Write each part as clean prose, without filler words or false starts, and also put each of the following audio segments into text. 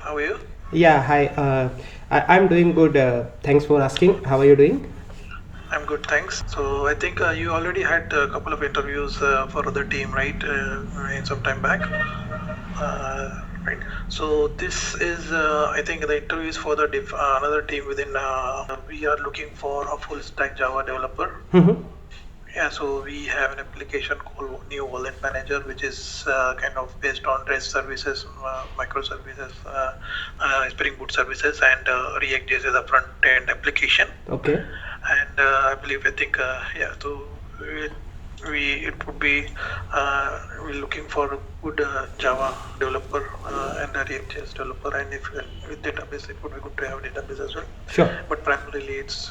How are you? Yeah, hi. I'm doing good. Thanks for asking. How are you doing? I'm good, thanks. So I think you already had a couple of interviews for other team, right? Some time back. Right. So this is, I think, the interview is for the another team within. We are looking for a full stack Java developer. Mm-hmm. Yeah, so we have an application called New Wallet Manager, which is kind of based on REST services, microservices, Spring Boot services, and React.js is a front end application. Okay. And I believe, I think, yeah, so it would be we're looking for a good Java developer and a React.js developer, and if with database, it would be good to have database as well. Sure. But primarily, it's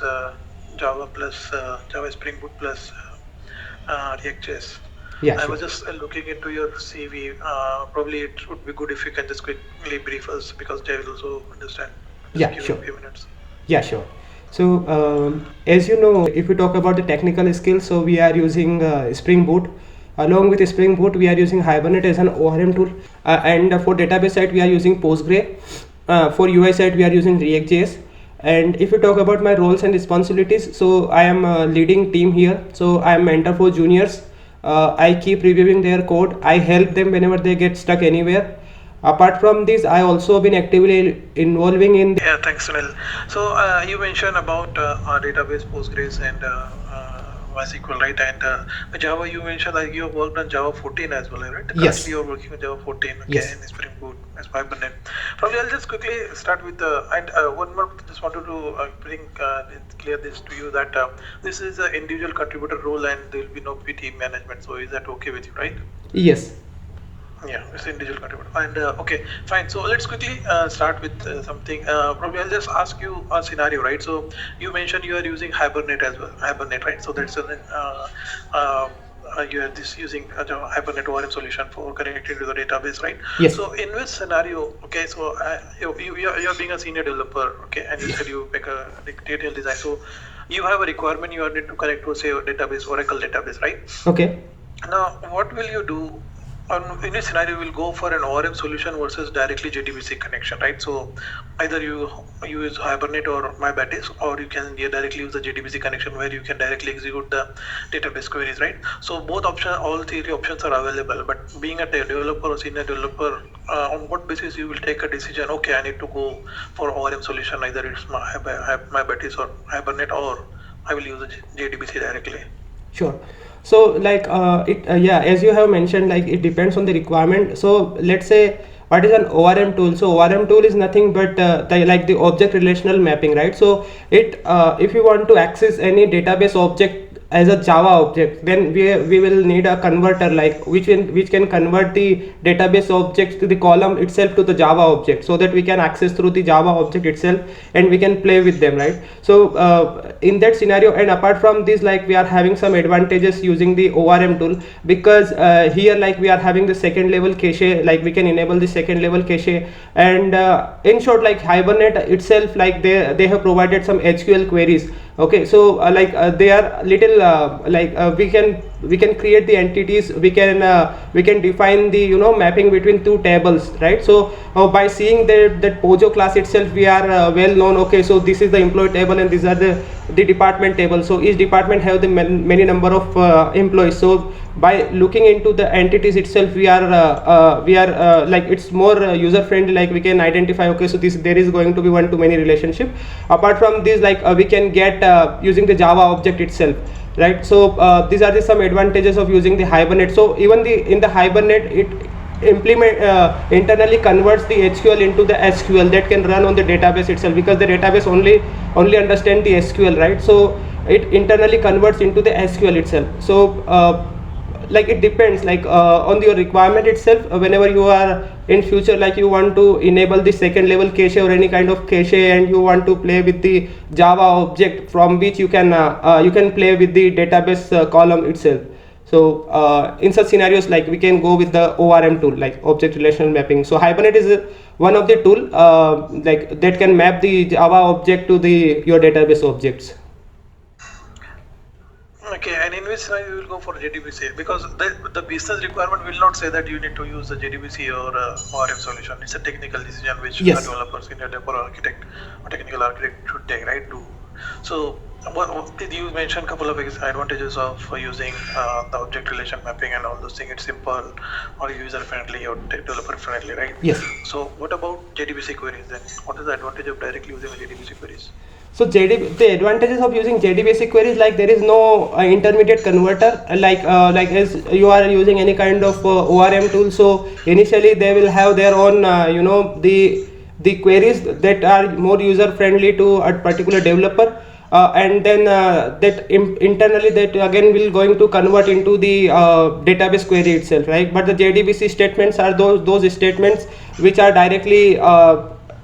Java plus Java Spring Boot plus React.js. Yeah, I sure. was just looking into your CV. Probably it would be good if you can just quickly brief us because Jay will also understand. Just Yeah, give sure. a few minutes. Yeah, sure. So, as you know, if we talk about the technical skills, so we are using Spring Boot. Along with Spring Boot, we are using Hibernate as an ORM tool. And for database side, we are using Postgre. For UI side, we are using React.js. And if you talk about my roles and responsibilities, so I am leading team here. So I am mentor for juniors. I keep reviewing their code. I help them whenever they get stuck anywhere. Apart from this, I also been actively involving in. Yeah, thanks, Sunil. So you mentioned about our database Postgres and MySQL, right? And Java, you mentioned that you have worked on Java 14 as well, right? Yes. Currently, you're working on Java 14, okay, Yes. in Spring Boot as Hibernate. Probably I'll just quickly start with and one more. Just wanted to clear this to you that this is an individual contributor role and there will be no PT management. So is that okay with you, right? Yes. Yeah, it's individual contributor. And okay, fine. So let's quickly start with something. Probably I'll just ask you a scenario, right? So you mentioned you are using Hibernate as well. Hibernate, right? So that's an you are this using Hibernate ORM solution for connecting to the database, right? Yes. So in which scenario? Okay, so you're being a senior developer, okay, and you said you make a detailed design. So you have a requirement you need to connect to say a database, Oracle database, right? Okay. Now, what will you do? In this scenario, we'll go for an ORM solution versus directly JDBC connection, right? So either you use Hibernate or MyBatis, or you can directly use the JDBC connection where you can directly execute the database queries, right? So both options, all three options are available. But being a developer or senior developer, on what basis you will take a decision? Okay, I need to go for ORM solution. Either it's MyBatis or Hibernate, or I will use the JDBC directly. Sure. So like yeah, as you have mentioned, like it depends on the requirement. So let's say what is an ORM tool? So ORM tool is nothing but the object relational mapping, right? So it if you want to access any database object as a Java object, then we will need a converter like which can convert the database objects to the column itself to the Java object, so that we can access through the Java object itself and we can play with them, right? So in that scenario, and apart from this, like we are having some advantages using the ORM tool, because here like we are having the second level cache, like we can enable the second level cache, and in short, like Hibernate itself, like they have provided some SQL queries. Okay, so they are little we can create the entities, we can define the mapping between two tables, right? So by seeing that Pojo class itself, we are well known. Okay, so this is the employee table and these are the department table. So each department have the many number of employees. So by looking into the entities itself, we are like it's more user friendly, like we can identify, okay, so there is going to be one to many relationship. Apart from this, like we can get using the Java object itself, right? So these are some advantages of using the Hibernate. So even in the Hibernate, it internally converts the HQL into the SQL that can run on the database itself, because the database only understand the SQL, right? So it internally converts into the SQL itself. So like it depends on your requirement itself. Whenever you are in future, like you want to enable the second level cache or any kind of cache, and you want to play with the Java object from which you can play with the database column itself. So in such scenarios, like we can go with the ORM tool, like object relational mapping. So Hibernate is one of the tool like that can map the Java object to your database objects. Okay, and in which scenario you will go for JDBC? Because the business requirement will not say that you need to use the JDBC or ORM solution. It's a technical decision which Yes. developers, senior developer, architect, or technical architect should take, right? So, what did you mention? A couple of advantages of using the object relation mapping and all those things. It's simple, or user friendly, or developer friendly, right? Yes. So, what about JDBC queries then? What is the advantage of directly using JDBC queries? So the advantages of using JDBC queries, like there is no intermediate converter, like as you are using any kind of ORM tool. So initially they will have their own the queries that are more user friendly to a particular developer, and then internally that again will going to convert into the database query itself, right? But the JDBC statements are those statements which are directly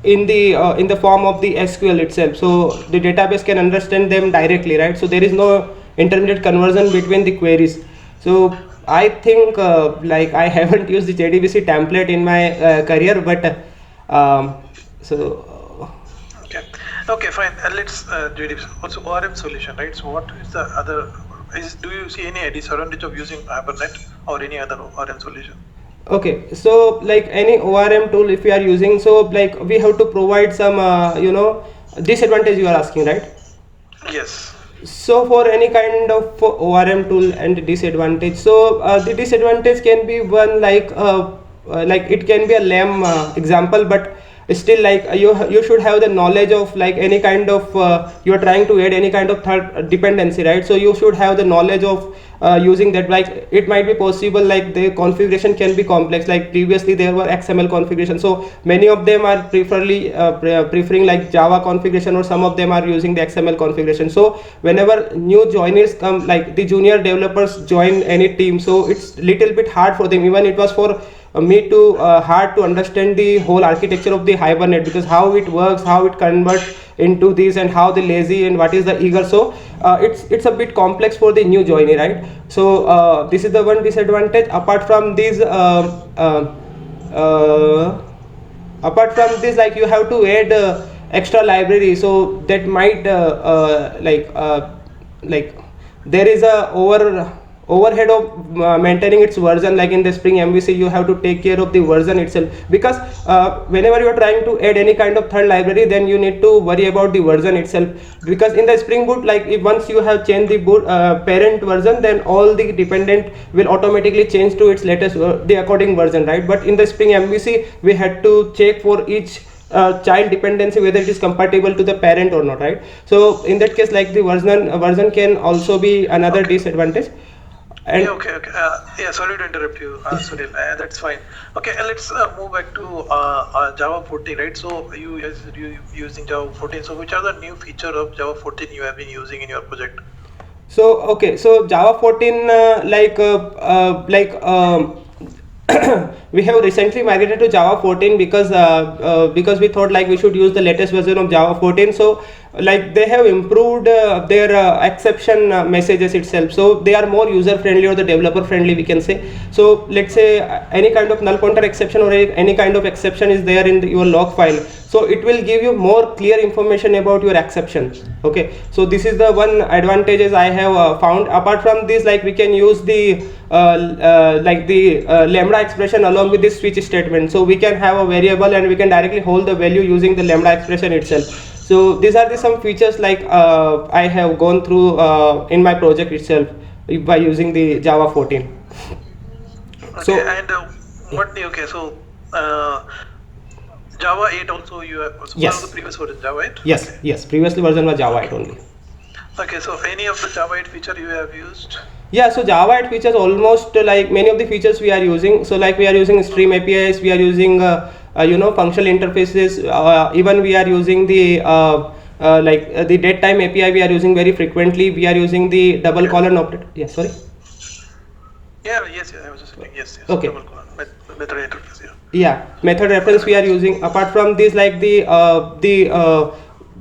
in the form of the SQL itself, so the database can understand them directly, right? So there is no intermediate conversion between the queries. So I think like I haven't used the JDBC template in my career, but Okay, fine. Let's JDBC. Also ORM solution, right? So what is the other? Do you see any disadvantage of using Hibernate or any other ORM solution? Okay, so like any ORM tool if we are using, so like we have to provide some disadvantage you are asking, right? Yes. So for any kind of ORM tool and disadvantage, so the disadvantage can be one like it can be a lame example, but still like you should have the knowledge of like any kind of you are trying to add any kind of third dependency, right? So you should have the knowledge of using that. Like it might be possible like the configuration can be complex, like previously there were XML configuration, so many of them are preferring like Java configuration, or some of them are using the XML configuration. So whenever new joiners come, like the junior developers join any team, so it's little bit hard for them. Even it was for me to hard to understand the whole architecture of the Hibernate, because how it works, how it converts into this, and how the lazy and what is the eager. So it's a bit complex for the new joinee, right? So this is the one disadvantage. Apart from this like you have to add extra library, so that might like there is a overhead of maintaining its version. Like in the Spring MVC you have to take care of the version itself, because whenever you are trying to add any kind of third library, then you need to worry about the version itself, because in the Spring Boot, like if once you have changed the boot parent version, then all the dependent will automatically change to its latest the according version, right? But in the Spring MVC we had to check for each child dependency whether it is compatible to the parent or not, right? So in that case, like the version can also be another disadvantage. And sorry to interrupt you, Sunil. That's fine. Okay, let's move back to Java 14, right? So you using Java 14. So which are the new feature of Java 14 you have been using in your project? So okay, so Java 14 we have recently migrated to Java 14 because we thought like we should use the latest version of Java 14. So like they have improved their exception messages itself, so they are more user friendly, or the developer friendly we can say. So let's say any kind of null pointer exception or any kind of exception is there in your log file, so it will give you more clear information about your exceptions. Okay, so this is the one advantages I have found. Apart from this, like we can use the lambda expression along with this switch statement, so we can have a variable and we can directly hold the value using the lambda expression itself. So these are some features like I have gone through in my project itself by using the Java 14. Okay, so so Java 8 also you have, so yes. One of the previous version Java 8? Yes, okay. Yes, previously version was Java 8 only. Okay, so any of the Java 8 feature you have used? Yeah, so Java 8 features almost like many of the features we are using. So like we are using stream APIs, we are using functional interfaces, even we are using the the datetime API we are using very frequently. We are using the double colon operator. Yeah, sorry. Yes, I was just saying yes. Okay. Double colon method interface. Yeah, method reference we are using. Apart from this, like the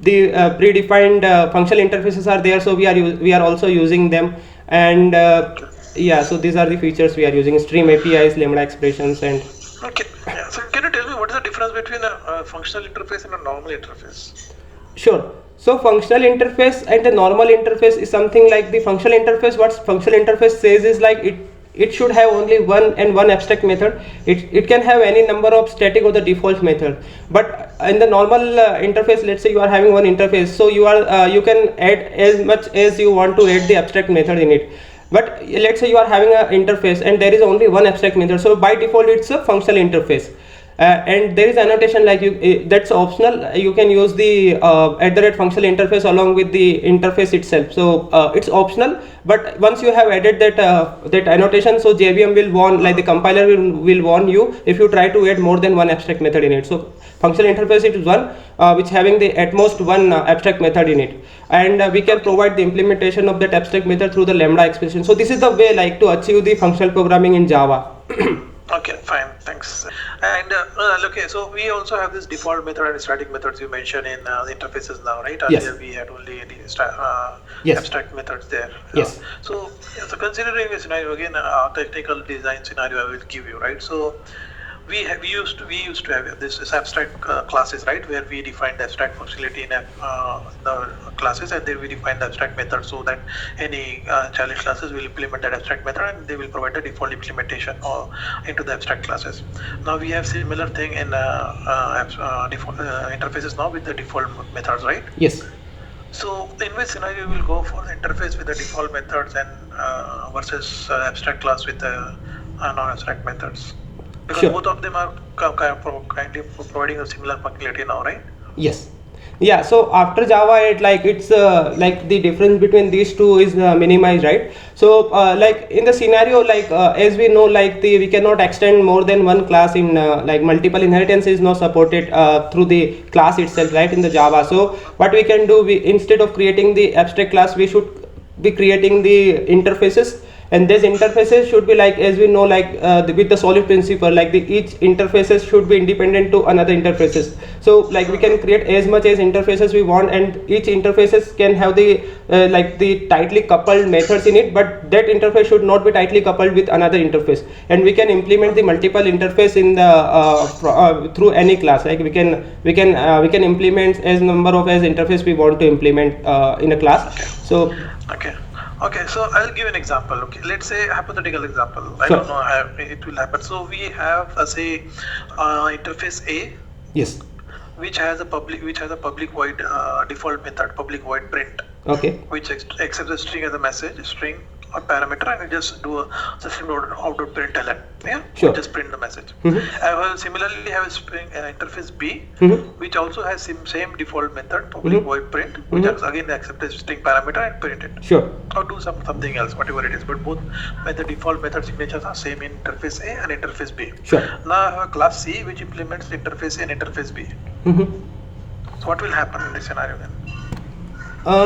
predefined functional interfaces are there, so we are also using them. And yeah, so these are the features we are using: stream APIs, lambda expressions, and okay. Yeah. So can you tell me what is the difference between a functional interface and a normal interface? Sure. So functional interface and the normal interface is something like the functional interface. What functional interface says is like it should have only one abstract method. It can have any number of static or the default method. But in the normal interface, let's say you are having one interface, so you can add as much as you want to add the abstract method in it. But let's say you are having an interface and there is only one abstract method, so by default it's a functional interface. And there is annotation like that's optional. You can use the @functional interface along with the interface itself. So it's optional, but once you have added that annotation, so JVM will warn, like the compiler will warn you if you try to add more than one abstract method in it. So functional interface is one which having the at most one abstract method in it, and we can provide the implementation of that abstract method through the lambda expression. So this is the way like to achieve the functional programming in Java. Okay, fine, thanks. And okay, so we also have this default method and static methods you mentioned in the interfaces now, right? Yes. Earlier we had only the Yes. abstract methods there. Yes. So considering a scenario again, technical design scenario I will give you, right? So we used to have this abstract classes, right, where we define the abstract functionality in the classes, and then we define the abstract method so that any challenge classes will implement that abstract method and they will provide the default implementation into the abstract classes. Now we have similar thing in default interfaces now with the default methods, right? Yes. So in which scenario we will go for the interface with the default methods and versus abstract class with the non-abstract methods? Because Sure. both of them are kindly providing a similar functionality now, right? Yes. Yeah, so after Java 8, like it's like the difference between these two is minimized, right? So like in the scenario, like as we know, like we cannot extend more than one class in like multiple inheritance is not supported through the class itself, right, in the Java. So what we can do, we instead of creating the abstract class, we should be creating the interfaces, and these interfaces should be like, as we know, like with the solid principle, like each interfaces should be independent to another interfaces. So like we can create as much as interfaces we want, and each interfaces can have the like the tightly coupled methods in it, but that interface should not be tightly coupled with another interface, and we can implement the multiple interface in the through any class. Like we can implement as number of as interface we want to implement in a class. So Okay, so I'll give an example. Okay, let's say hypothetical example. I Sure. don't know how it will happen. So we have say interface A, yes. which has a public void default method, public void print, Okay. which accepts a string as a message, string or parameter, and it just do a system.out println. Yeah, Sure. just print the message. Mm-hmm. I will similarly have a string interface B, Mm-hmm. which also has same default method, public Mhm. void print, which Mhm. is again accept a string parameter and print it. Sure. Or do something else, whatever it is. But both the default method signatures are same in interface A and interface B. Sure. Now I have a class C which implements interface A and interface B. Mm-hmm. So what will happen in this scenario then?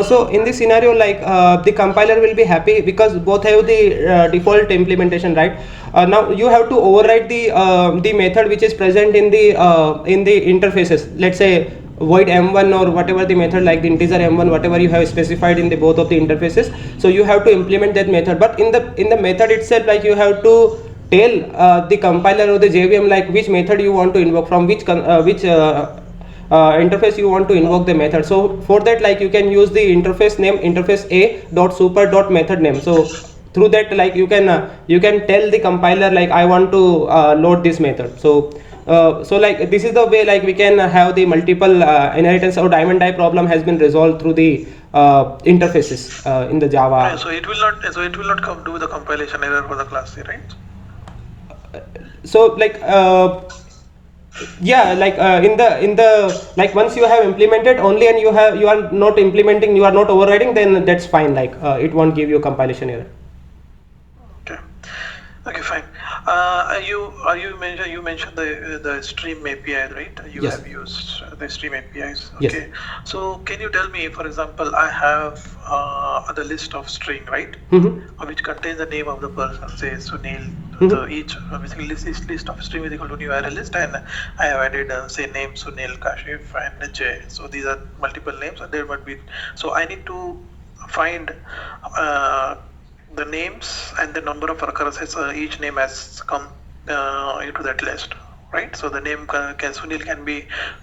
So in this scenario, like the compiler will be happy because both have the default implementation, right? Now you have to override the method which is present in the interfaces. Let's say void m1 or whatever the method, like the integer m1, whatever you have specified in the both of the interfaces. So you have to implement that method, but in the method itself, like you have to tell the compiler or the JVM like which method you want to invoke, from which interface you want to invoke the method. So for that, like you can use the interface name interface a dot super dot method name. So through that, like you can tell the compiler like I want to load this method. So like this is the way like we can have the multiple inheritance or diamond die problem has been resolved through the interfaces in the Java. Yeah, so it will not come do the compilation error for the class C, right? So like yeah, like in the like once you have implemented only and you are not implementing, you are not overriding, then that's fine. Like it won't give you compilation error. Okay, fine. You mentioned the stream API, right? You Yes. have used the stream APIs. Yes. Okay. So can you tell me, for example, I have the list of string, right? Mm-hmm. Which contains the name of the person, say Sunil. Mhm. So each basically list of string is equal to new array list, and I have added say name Sunil, Kashif, and Jay. So these are multiple names, and there might be. So I need to find the names and the number of occurrences each name has come into that list, right? So the name Sunil can be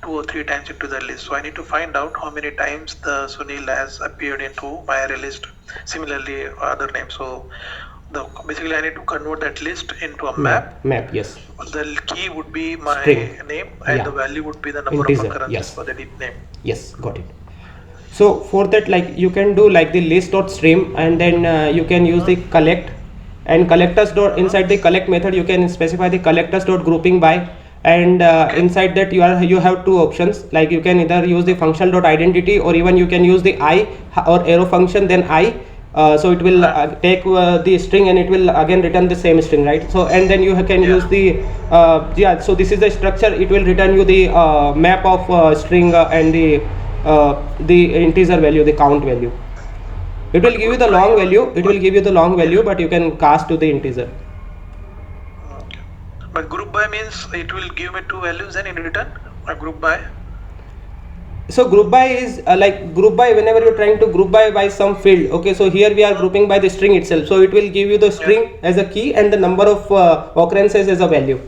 2 or 3 times into the list. So I need to find out how many times the Sunil has appeared into my array list. Similarly, other names. So basically I need to convert that list into a map. Map, yes. The key would be my String. name, and Yeah. the value would be the number Integer, of occurrences yes. for the deep name. Yes, got it. So for that, like you can do like the list.stream, and then you can use the collect, and collectors dot inside the collect method you can specify the collectors dot grouping by, and inside that you have two options, like you can either use the functional dot identity, or even you can use the I or arrow function then I. So it will take the string and it will again return the same string, right? So and then you can use the so this is the structure. It will return you the map of string and the integer value, the count value. It will give you the long value. It will give you the long value, but you can cast to the integer. Okay. But group by means it will give me 2 values and in return a group by. So group by is like group by whenever you're trying to group by some field. Okay, so here we are grouping by the string itself. So it will give you the string as a key and the number of occurrences as a value.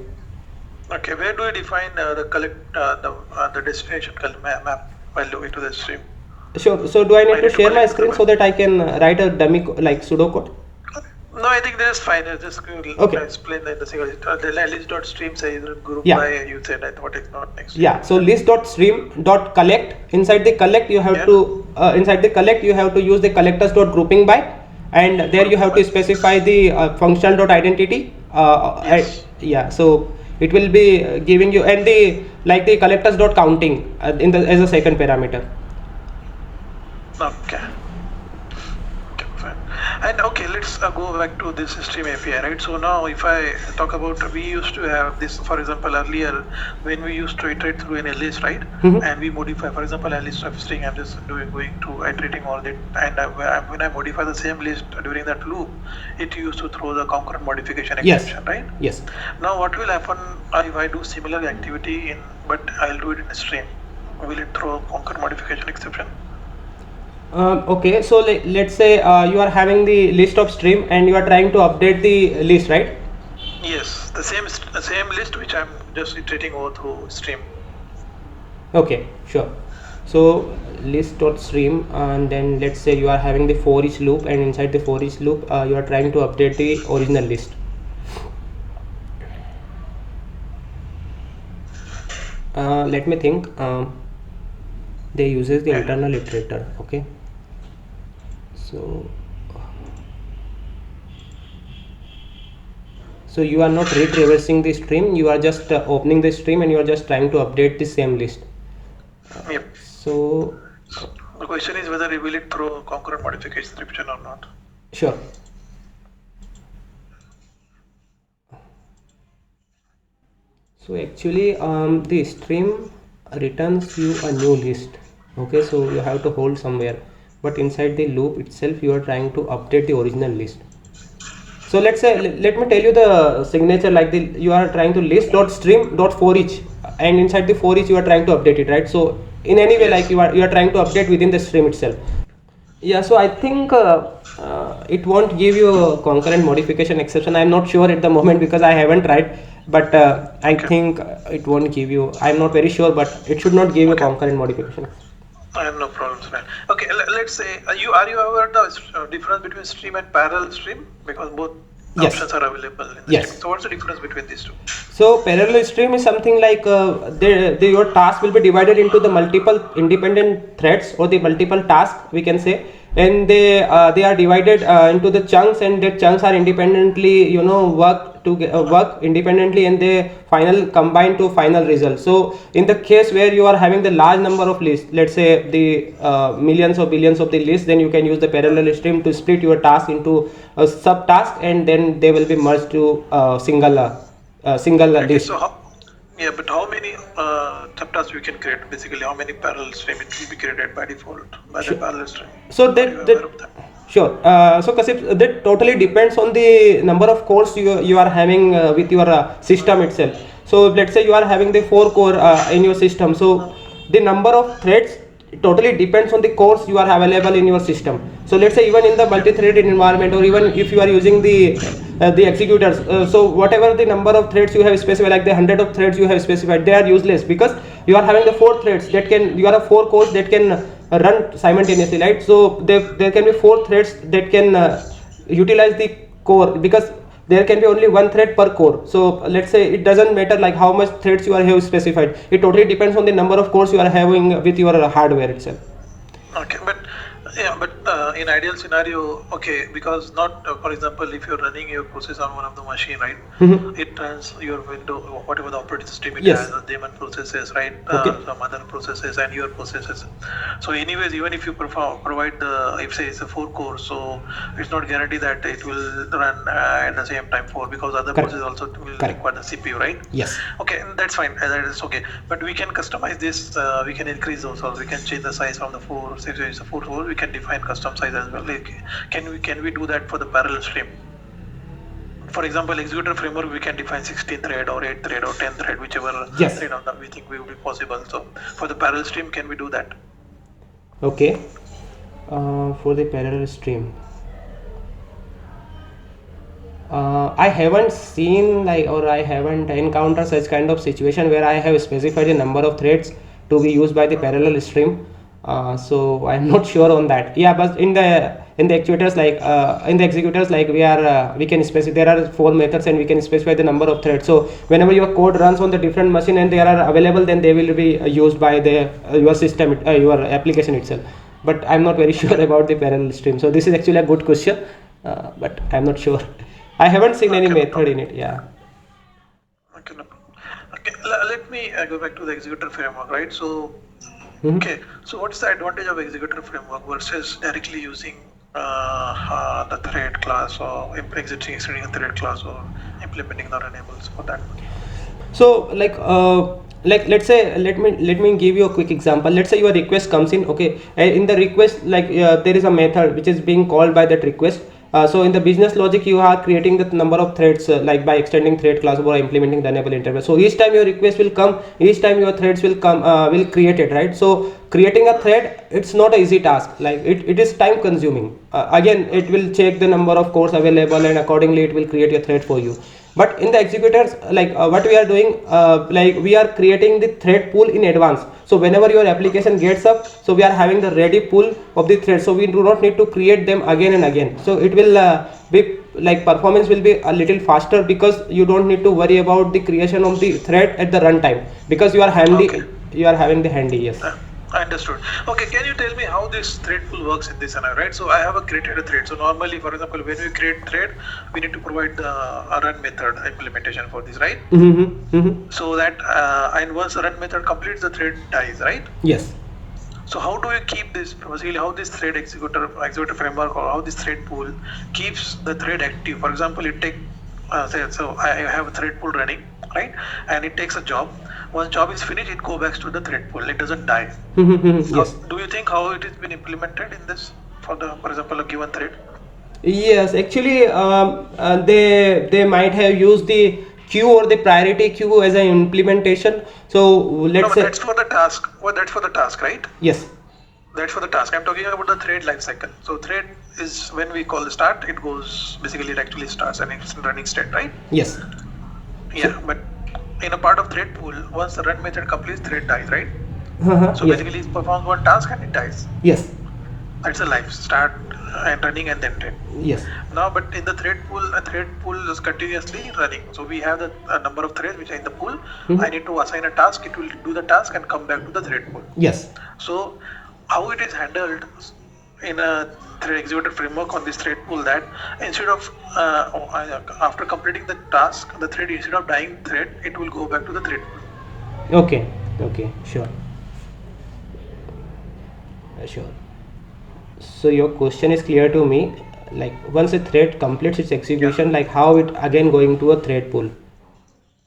Okay, where do you define the collect the destination map value into the stream? Sure. So do I need to share my screen so that I can write a dummy like pseudocode? No, I think that's fine. I just explain that the list.stream says group by you said. I thought it's not next. Yeah. So list.stream.collect. Inside the collect you have to use the collectors.grouping by, and there you have to specify the function.identity. So it will be giving you, and the collectors.counting as a second parameter. Okay. Okay, fine. And okay, let's go back to this stream API, right? So now if I talk about, we used to have this, for example, earlier when we used to iterate through in a list, right? And we modify, for example, a list of string, I'm just going to iterating all that, and when I modify the same list during that loop, it used to throw the concurrent modification exception, right? Yes. Now what will happen if I do similar activity but I'll do it in a stream? Will it throw concurrent modification exception? Okay, so let's say you are having the list of stream and you are trying to update the list, right? Yes, the same list which I'm just iterating over through stream. Okay, sure. So list.stream, and then let's say you are having the for each loop, and inside the for each loop you are trying to update the original list. Let me think. They uses the internal iterator. Okay. So you are not retraversing the stream, you are just opening the stream and you are just trying to update the same list. Yep. So the question is whether will it throw concurrent modification exception or not. Sure. So actually the stream returns you a new list. Okay, so you have to hold somewhere, but inside the loop itself you are trying to update the original list. So let me tell you the signature, like you are trying to list.stream.forEach, and inside the forEach you are trying to update it, right? So in any way, like you are trying to update within the stream itself. Yeah, so I think it won't give you a concurrent modification exception. I'm not sure at the moment because I haven't tried, but I think it won't give you. I'm not very sure, but it should not give you concurrent modification. I have no problems, man. Okay, let's say are you aware of the difference between stream and parallel stream, because both options are available in the stream. So what's the difference between these two? So parallel stream is something like your task will be divided into the multiple independent threads, or the multiple tasks we can say, and they are divided into the chunks, and the chunks are independently work independently, and they combine to final result. So in the case where you are having the large number of lists, let's say the millions or billions of the lists, then you can use the parallel stream to split your task into a sub task, and then they will be merged to single list. So but how many subtasks we can create? Basically, how many parallel stream it will be created by default by the parallel stream? So sure. So Kasip, that totally depends on the number of cores you are having with your system itself. So let's say you are having the 4 core in your system. So the number of threads it totally depends on the cores you are available in your system. So let's say even in the multi-threaded environment, or even if you are using the executors, so whatever the number of threads you have specified, like the 100 of threads you have specified, they are useless, because you are having the 4 threads that can, you have 4 cores that can run simultaneously, right? So there can be 4 threads that can utilize the core, because there can be only 1 thread per core. So let's say it doesn't matter like how much threads you are have specified, it totally depends on the number of cores you are having with your hardware itself. Okay, but yeah, but in ideal scenario, okay, because not, for example, if you're running your process on one of the machine, right, it runs your window, whatever the operating system it Yes. has, the daemon processes, right, Okay. some other processes and your processes. So anyways, even if you provide the, if say it's a 4 core, so it's not guaranteed that it will run at the same time 4, because other Correct. processes also will Correct. require the CPU, right? Yes. Okay, that's fine. That is okay. But we can customize this. We can increase those, or we can change the size from the 4. Say it's a 4. We can define custom size as well. Like, can we do that for the parallel stream? For example, executor framework, we can define 16 thread or 8 thread or 10 thread, whichever Yes. thread on that we think will be possible. So for the parallel stream, can we do that? Okay. For the parallel stream, I haven't seen like, or I haven't encountered such kind of situation where I have specified a number of threads to be used by the parallel stream. So I'm not sure on that. Yeah, but in the actuators, like in the executors, like we can specify, there are 4 methods and we can specify the number of threads. So whenever your code runs on the different machine and they are available, then they will be used by the your system, your application itself. But I'm not very sure about the parallel stream. So this is actually a good question, but I'm not sure. I haven't seen any method in it. Yeah. Okay, no problem. Okay, let me go back to the executor framework, right? So, Mhm. okay, so what's the advantage of executor framework versus directly using the thread class, or extending a thread class, or implementing the enables for that? So like let's say, let me give you a quick example. Let's say your request comes in. Okay, in the request, like there is a method which is being called by that request. So in the business logic, you are creating the number of threads, like by extending thread class or implementing the enable interface. So each time your request will come, each time your threads will come, will create it, right? So creating a thread, it's not an easy task. Like it is time consuming. Again, it will check the number of cores available, and accordingly it will create your thread for you. But in the executors, like what we are doing, like we are creating the thread pool in advance. So whenever your application gets up, so we are having the ready pool of the threads, so we do not need to create them again and again. So it will be like, performance will be a little faster, because you don't need to worry about the creation of the thread at the runtime, because you are handy. Okay. You are having the handy. Yes. Understood. Okay, can you tell me how this thread pool works in this scenario, right? So I have created a thread. So normally, for example, when we create thread, we need to provide the run method implementation for this, right? Mm-hmm. Mm-hmm. So that and once the run method completes, the thread dies, right? Yes. So how do you keep this, basically how this thread executor framework, or how this thread pool keeps the thread active? For example, it take say, so I have a thread pool running, right? And it takes a job. Once job is finished, it goes back to the thread pool. It doesn't die. Yes. Do you think how it has been implemented in this for example, a given thread? Yes, actually, they might have used the queue or the priority queue as an implementation. So let's No, say, that's for the task. Well, that's for the task, right? yes. That's for the task. I'm talking about the thread lifecycle. So thread is when we call the start, it goes, basically it actually starts and it's in running state, right? Yes. Yeah, but in a part of thread pool, once the run method completes, thread dies, right? So Yes. basically it performs one task and it dies. Yes. That's a life, start and running and then dead. Yes. Now, but in the thread pool, a thread pool is continuously running. So we have the number of threads which are in the pool. I need to assign a task. It will do the task and come back to the thread pool. Yes. So how it is handled in a thread executor framework on this thread pool, that instead of after completing the task, the thread, instead of dying thread, it will go back to the thread pool. Okay. Okay. Sure. Sure. So your question is clear to me. Like once a thread completes its execution, like how it again going to a thread pool.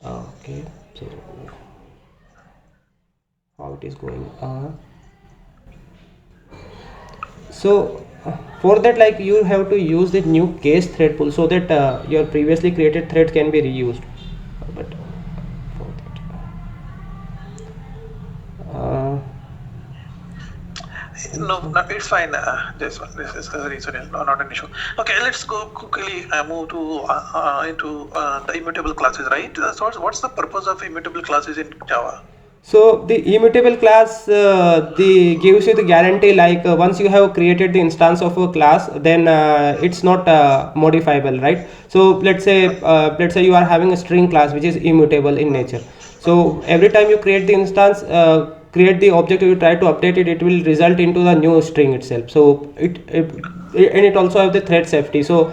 Okay. So how it is going? So for that, like you have to use the new case thread pool, so that your previously created thread can be reused. But for that, No, it's fine. This is the reason, not an issue. Okay, let's go quickly move to into the immutable classes, right? So what's the purpose of immutable classes in Java? So the immutable class gives you the guarantee, like once you have created the instance of a class, then it's not modifiable, right? So let's say you are having a string class which is immutable in nature. So every time you create the instance, create the object, you try to update it, it will result into the new string itself. So and it also have the thread safety. So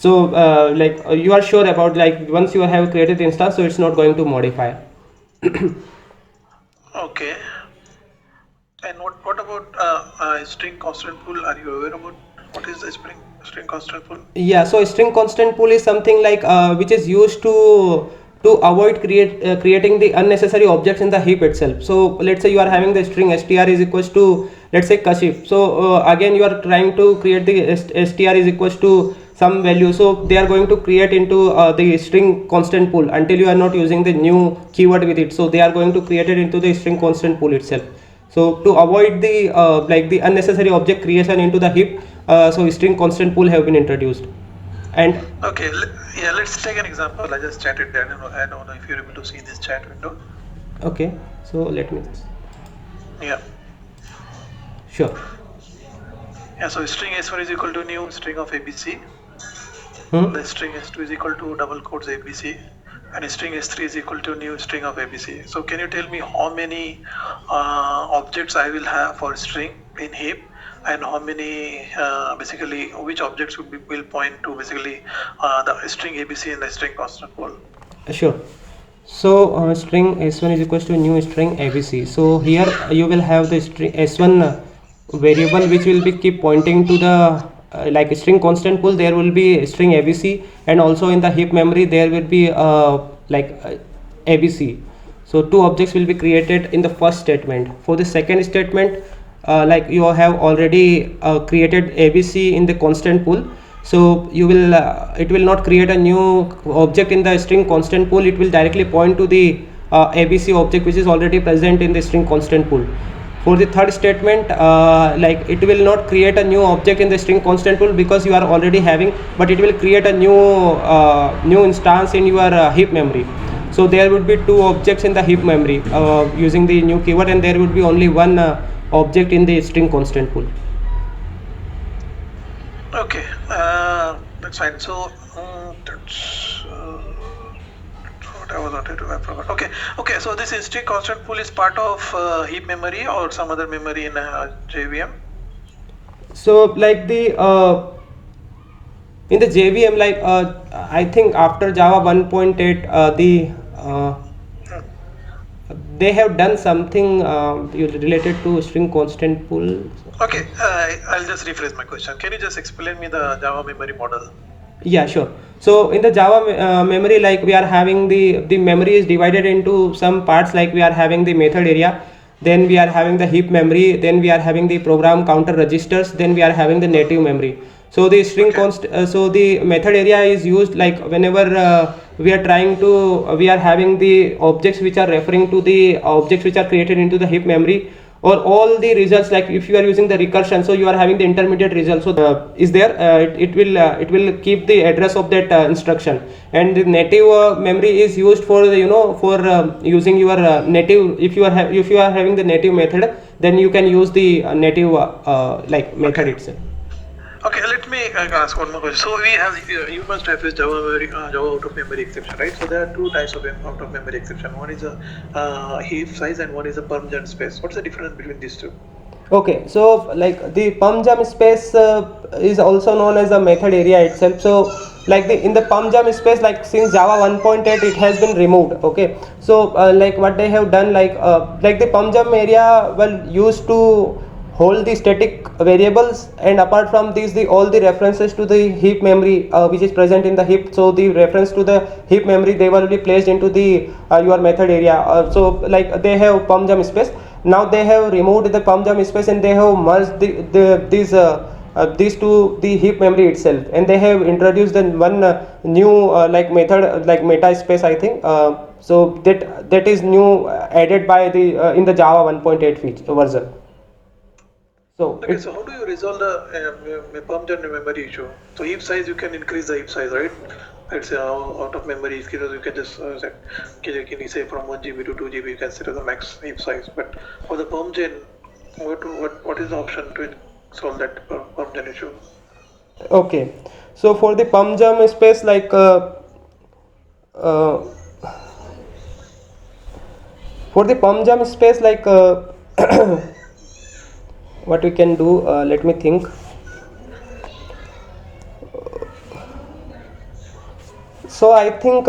you are sure about, like, once you have created the instance, so it's not going to modify. Okay. And what about string constant pool? Are you aware about what is the string constant pool? Yeah, so string constant pool is something like which is used to avoid creating the unnecessary objects in the heap itself. So let's say you are having the string str is equals to, let's say, kashif. So again you are trying to create the str is equals to some value, so they are going to create into the string constant pool until you are not using the new keyword with it. So they are going to create it into the string constant pool itself. So to avoid the the unnecessary object creation into the heap, so string constant pool have been introduced. And okay, yeah, let's take an example. I just chatted there. I don't know if you're able to see this chat window. okay, so let me. Yeah. Sure. Yeah. So string s1 is equal to new string of abc. The string s2 is equal to double quotes abc, and string s3 is equal to new string of abc. So can you tell me how many objects I will have for string in heap, and how many basically which objects will point to basically the string abc and the string constant pool? Sure. So string s1 is equals to new string abc. So here you will have the string s1 variable which will be keep pointing to the like string constant pool. There will be string abc, and also in the heap memory there will be abc. So two objects will be created in the first statement. For the second statement, like you have already created abc in the constant pool, so you will it will not create a new object in the string constant pool. It will directly point to the abc object which is already present in the string constant pool. For the third statement, like it will not create a new object in the string constant pool because you are already having, but it will create a new instance in your heap memory. So there would be two objects in the heap memory using the new keyword, and there would be only one object in the string constant pool. Okay, that's fine. So that's what I was wanted to. I forgot. Okay. So this string constant pool is part of heap memory or some other memory in JVM. So like in the JVM, like I think after Java 1.8, they have done something related to string constant pool. Okay, I'll just rephrase my question. Can you just explain me the Java memory model? Yeah, sure. So in the Java memory, like we are having the memory is divided into some parts. Like we are having the method area, then we are having the heap memory, then we are having the program counter registers, then we are having the native memory. So the string so the method area is used like whenever we are trying to we are having the objects which are referring to the objects which are created into the heap memory, or all the results. Like if you are using the recursion, so you are having the intermediate result, so is there it will keep the address of that instruction. And the native memory is used for the for using your native. If you are having the native method, then you can use the native like method itself. Okay, let me ask one more question. So we have you must have this Java out of memory exception, right? So there are two types of out of memory exception. One is a heap size and one is a perm jump space. What's the difference between these two? Okay, so like the perm jump space is also known as the method area itself. So like in the perm jump space, like since Java 1.8 it has been removed. Okay, so like what they have done, like the perm jump area used to hold the static variables, and apart from these all the references to the heap memory which is present in the heap. So the reference to the heap memory, they will be placed into the your method area. So like they have perm jump space. Now they have removed the perm jump space and they have merged these to the heap memory itself, and they have introduced the one new like method like meta space, I think. So that is new added by the in the Java 1.8 version. So Okay, so how do you resolve the pumped and memory issue? So heap size, you can increase the heap size, right? Let's say out of memory, you can just say, can you say from 1 GB to 2 GB, you can set the max heap size. But for the pump gen, what is the option to solve that pump gen issue? okay, so for the pump jam space, like uh, for the pump jam space, like what we can do, let me think. So I think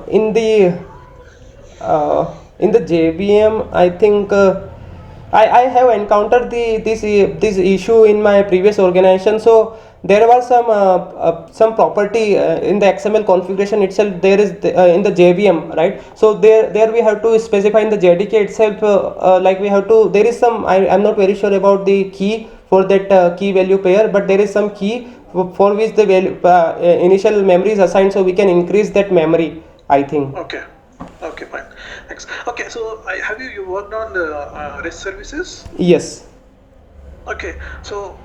in the JVM, I think I have encountered this issue in my previous organization. So there was some property in the XML configuration itself. There is in the JVM, right? So there we have to specify in the JDK itself, like we have to. There is some, I'm not very sure about the key for that key value pair, but there is some key for which the value, initial memory is assigned, so we can increase that memory, I think. Okay. Okay, fine. Thanks. Okay, so have you worked on the REST services? Yes. Okay, so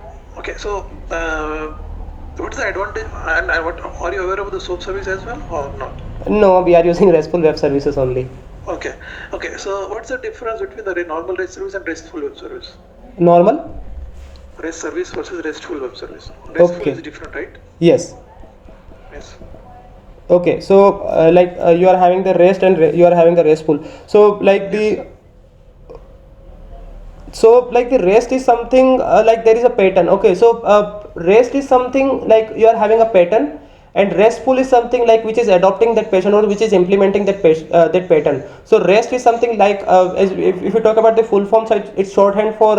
what's the advantage? And what are you aware of the SOAP service as well, or not? No, we are using RESTful web services only. Okay, okay. So what's the difference between the normal REST service and RESTful web service? Normal? REST service versus RESTful web service. RESTful Okay. is different, right? Yes. Yes. Okay, so like you are having the REST and you are having the RESTful. So like the REST is something like there is a pattern. Okay, so REST is something like you are having a pattern, and RESTful is something like which is adopting that pattern or which is implementing that that pattern. So REST is something like as if you talk about the full form, so it's shorthand for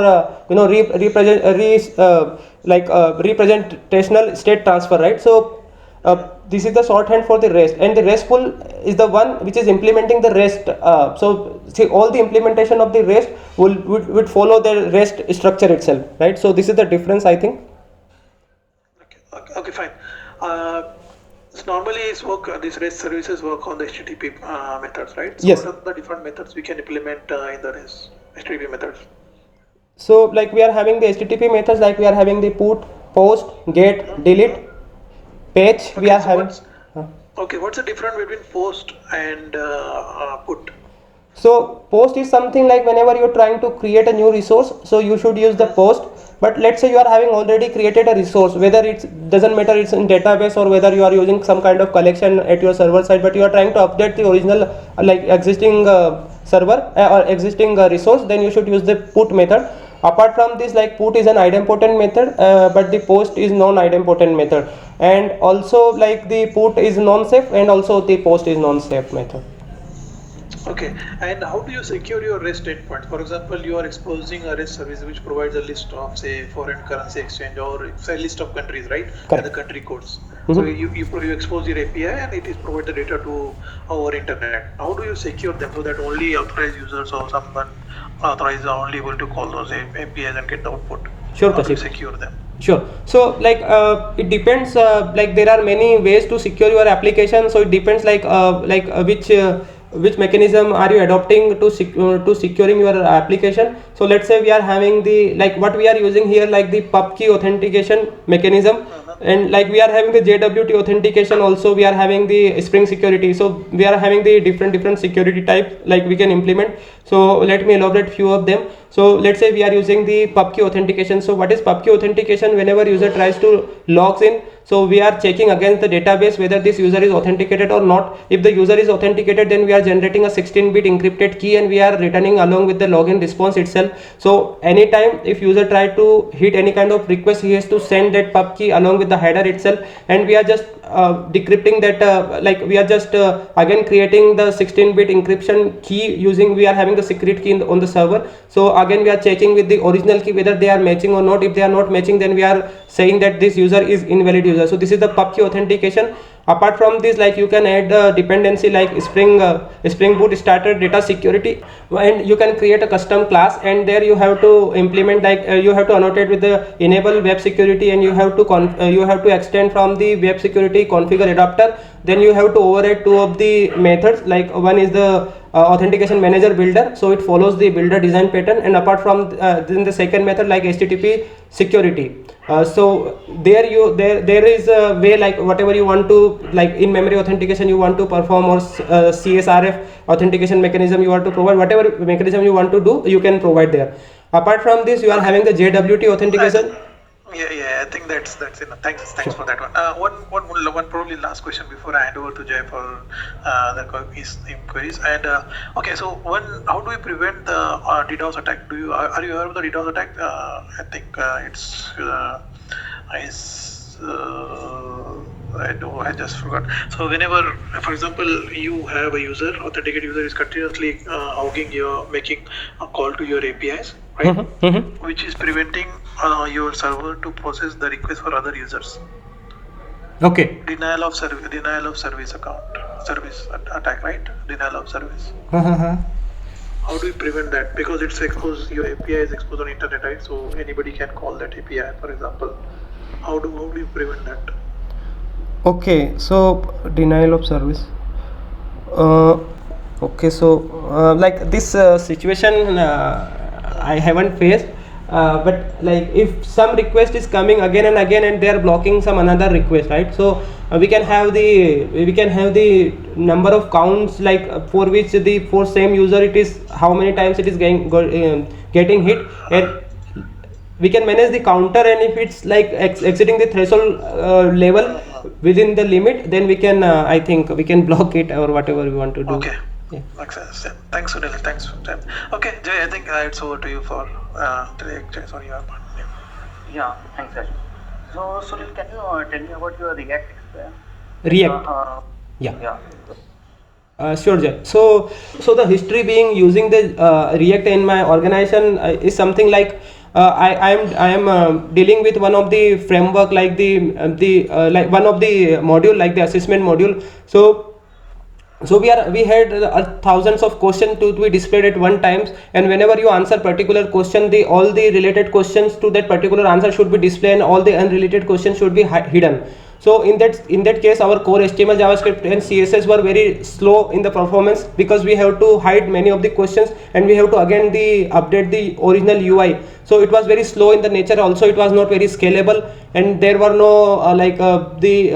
representational state transfer, right? So this is the shorthand for the REST, and the RESTful is the one which is implementing the REST. So see, all the implementation of the REST would follow the REST structure itself, right? So this is the difference, I think. Okay, fine. So normally these REST services work on the HTTP methods, right? So Yes. what are the different methods we can implement in the REST HTTP methods? So like we are having the HTTP methods, like we are having the put, post, get, delete, page. Okay, We are so having. what's the difference between post and put? So post is something like whenever you're trying to create a new resource, so you should use the post. But let's say you are having already created a resource, whether it doesn't matter it's in database or whether you are using some kind of collection at your server side, but you are trying to update the original like existing server or existing resource, then you should use the put method. Apart from this, like put is an idempotent method, but the post is non-idempotent method, and also like the put is non-safe and also the post is non-safe method. Okay, and how do you secure your REST endpoints? For example, you are exposing a REST service which provides a list of, say, foreign currency exchange or say, a list of countries, right? Correct. And the country codes. So you expose your API and it is provide the data to our internet. How do you secure them so that only authorized users or someone authorized are only able to call those APIs and get the output? Sure, How do you Kashif. secure them? Sure. So like it depends. Like there are many ways to secure your application. So it depends which mechanism are you adopting to securing your application. So let's say we are having the like what we are using here, like the pub key authentication mechanism, and like we are having the JWT authentication. Also we are having the Spring security. So we are having the different security type like we can implement. So let me elaborate few of them. So let's say we are using the pub key authentication. So what is pub key authentication? Whenever user tries to logs in, so we are checking against the database whether this user is authenticated or not. If the user is authenticated, then we are generating a 16-bit encrypted key and we are returning along with the login response itself. So anytime if user try to hit any kind of request, he has to send that pub key along with the header itself, and we are just decrypting that like we are just again creating the 16-bit encryption key using, we are having the secret key on the server. So again we are checking with the original key whether they are matching or not. If they are not matching, then we are saying that this user is invalid user. So this is the pub key authentication. Apart from this, like you can add dependency like Spring Boot starter data security, and you can create a custom class, and there you have to implement like you have to annotate with the enable web security, and you have to extend from the web security configure adapter. Then you have to override two of the methods, like one is the authentication manager builder, so it follows the builder design pattern, and apart from then the second method like HTTP security. So there is a way, like whatever you want to, like in memory authentication you want to perform, or CSRF authentication mechanism you want to provide, whatever mechanism you want to do, you can provide there. Apart from this, you are having the JWT authentication. Yeah, I think that's enough. Thanks sure. For that one. One probably last question before I hand over to Jay for his inquiries. And okay, so how do we prevent the DDoS attack? Are you aware of the DDoS attack? I think I just forgot. So whenever, for example, you have a user, authenticated user is continuously making a call to your APIs, right? Which is preventing your server to process the request for other users. Okay. Denial of service attack, right? Denial of service. How do we prevent that? Because it's exposed, your API is exposed on internet, right? So anybody can call that API, for example. How do we prevent that? Okay, so denial of service. Okay, so like this situation I haven't faced, but like if some request is coming again and again and they are blocking some another request, right? So we can have the number of counts, like for which for same user it is how many times it is getting hit, and we can manage the counter, and if it's like exceeding the threshold level within the limit, then we can I think we can block it or whatever we want to do. Okay. Yeah. Makes sense. Thanks, Sunil. Thanks for that. Okay, Jay, I think it's over to you for the exchange on your part. Yeah, thanks, Raj. So, Sunil, can you tell me about your React experience? React. Sure, Jay. So the history being using the React in my organization is something like I am dealing with one of the framework, like the like one of the module, like the assessment module. So we had thousands of questions to be displayed at one time, and whenever you answer particular question, all the related questions to that particular answer should be displayed, and all the unrelated questions should be hidden. So in that case, our core HTML, JavaScript and CSS were very slow in the performance, because we have to hide many of the questions, and we have to again update the original UI. So it was very slow in the nature. Also, it was not very scalable, and there were no the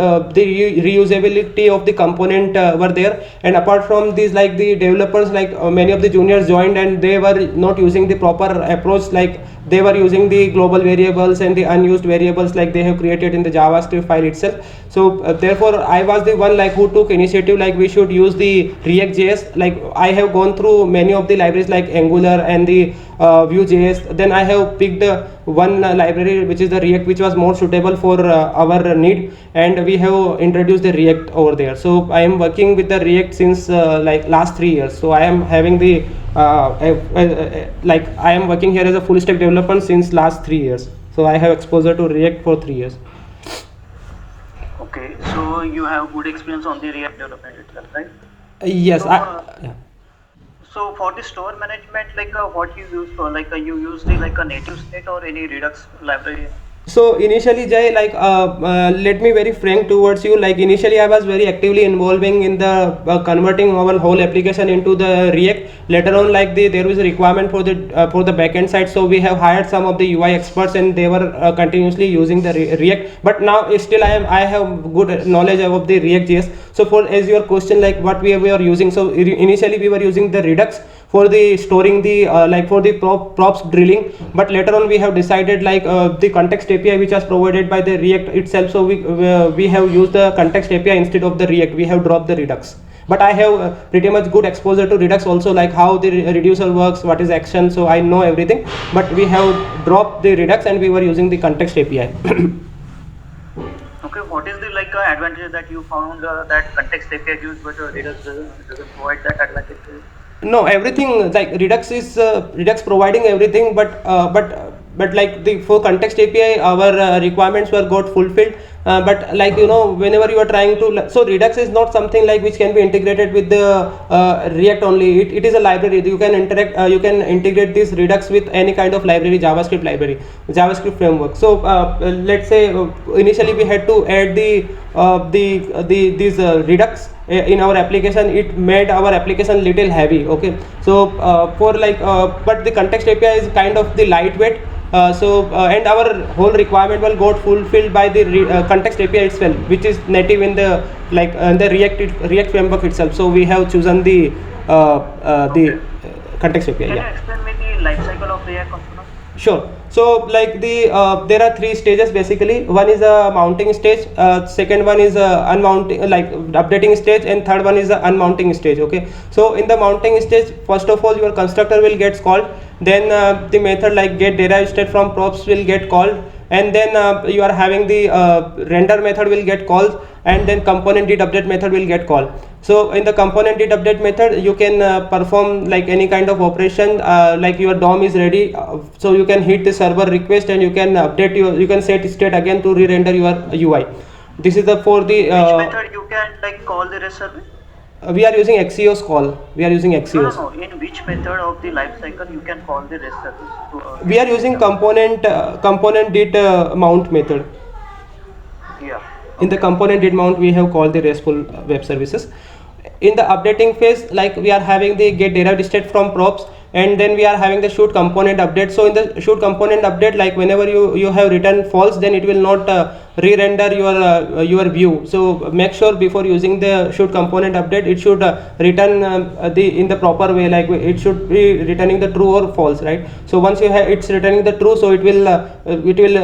reusability of the component were there. And apart from these, like the developers, like many of the juniors joined, and they were not using the proper approach, like they were using the global variables and the unused variables like they have created in the JavaScript file itself. So therefore I was the one like who took initiative, like we should use the React.js. Like I have gone through many of the libraries like Angular and the Vue.js. Then I have picked one library which is the React, which was more suitable for our need, and we have introduced the React over there. So I am working with the React since like last 3 years. So I am having the like I am working here as a full stack developer since last 3 years. So I have exposure to React for 3 years. Okay, so you have good experience on the React development itself, right? Yes. So, yeah. So for the store management, like what you use for, like you use the like a native state or any Redux library? So initially, Jay, like let me very frank towards you. Like initially, I was very actively involving in the converting our whole application into the React. Later on, like there was a requirement for the backend side, so we have hired some of the UI experts, and they were continuously using the React. But now still, I have good knowledge of the React.js. So for as your question, like what we are using. So initially, we were using the Redux for the storing the like for the props drilling, but later on we have decided like the context API which was provided by the React itself. So we have used the context API instead of the React. We have dropped the Redux, but I have pretty much good exposure to Redux also, like how the reducer works, what is action. So I know everything, but we have dropped the Redux and we were using the context API. Okay, what is the like advantage that you found that context API gives, but Redux doesn't provide that advantage? No, everything like Redux is Redux providing everything, but like for context API, our requirements were got fulfilled. but like whenever you are trying to, so Redux is not something like which can be integrated with the React only. It is a library. You can you can integrate this Redux with any kind of library, JavaScript library, JavaScript framework. So let's say initially we had to add these Redux in our application. It made our application little heavy. Okay, so for like but the context API is kind of the lightweight. And our whole requirement will got fulfilled by the context API itself, which is native in the the React framework itself. So we have chosen the context API. Can you explain me the life cycle of React component? Sure. So like there are three stages basically. One is a mounting stage, second one is a unmounting, like updating stage, and third one is a unmounting stage. Okay, so in the mounting stage, first of all your constructor will get called, then the method like get derived state from props will get called, and then you are having the render method will get called, and then component did update method will get called. So in the component did update method, you can perform like any kind of operation, like your DOM is ready, so you can hit the server request and you can update you can set state again to re-render your UI. This is the for the which method you can like call the REST service? We are using Axios call. We are using Axios. No. In which method of the life cycle you can call the REST service? We are using component did mount method. Yeah. In the component did mount, we have called the RESTful web services. In the updating phase, like we are having the get derived state from props, and then we are having the shoot component update. So in the shoot component update, like whenever you have written false, then it will not re-render your view. So make sure before using the shoot component update, it should return in the proper way, like it should be returning the true or false, right? So once you have it's returning the true, so it will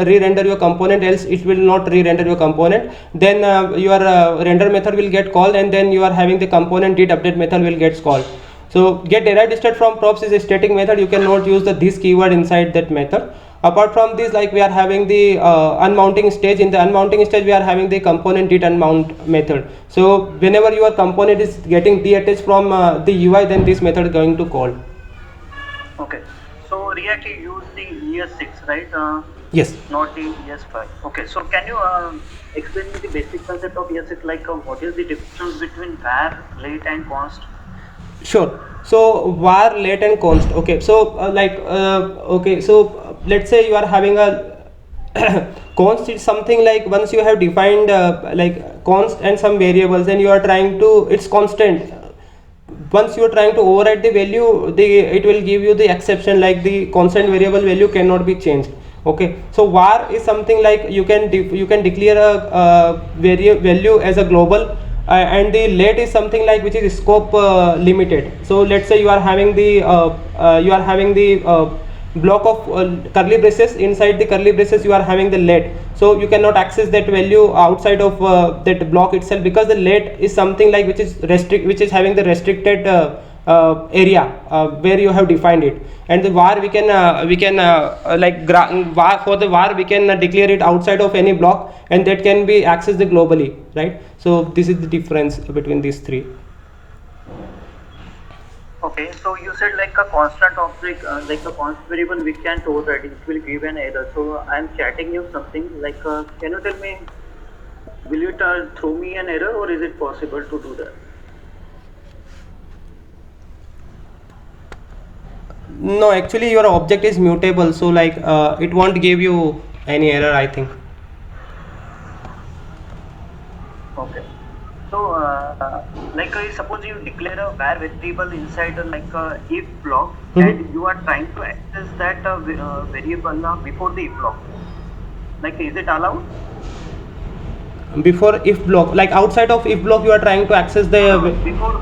re-render your component, else it will not re-render your component. Then your render method will get called, and then you are having the component did update method will get called. So get derived state from props is a static method. You cannot use the this keyword inside that method. Apart from this, like we are having the unmounting stage. In the unmounting stage, we are having the component did unmount method. So whenever your component is getting detached from the UI, then this method is going to call. Okay. So React you use the ES6, right? Yes. Not the ES5. Okay. So can you explain me the basic concept of ES6? Like what is the difference between var, late, and const? Sure. So var, late, and const. Okay. So okay. So let's say you are having a const is something like once you have defined like const and some variables, and you are trying to it's constant. Once you are trying to override the value, it will give you the exception, like the constant variable value cannot be changed. Okay, so var is something like you can declare a value as a global, and the late is something like which is scope limited. So let's say you are having the block of curly braces. Inside the curly braces you are having the late, so you cannot access that value outside of that block itself, because the late is something like which is having the restricted area where you have defined it. And the var we can var, for the var we can declare it outside of any block, and that can be accessed globally, right? So this is the difference between these three. Okay, so you said like a constant object, like a constant variable we can't override, it will give an error. So I'm chatting you something like, can you tell me, will it throw me an error, or is it possible to do that? No, actually your object is mutable, so like it won't give you any error, I think. Okay. So like suppose you declare a var variable inside like a if block, and you are trying to access that variable before the if block. Like, is it allowed? Before if block, like outside of if block you are trying to access the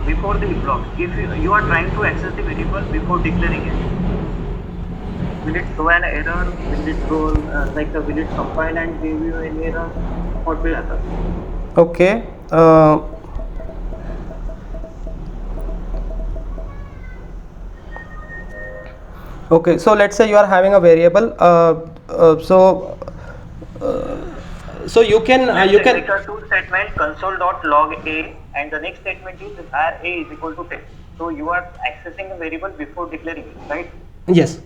before the if block, if you are trying to access the variable before declaring it, will it throw an error? Will it throw will it compile and give you an error? What will happen? Okay. Okay, so let's say you are having a variable, so you can Like a two statement console.log a, and the next statement is var a is equal to 10. So you are accessing a variable before declaring it, right? Yes.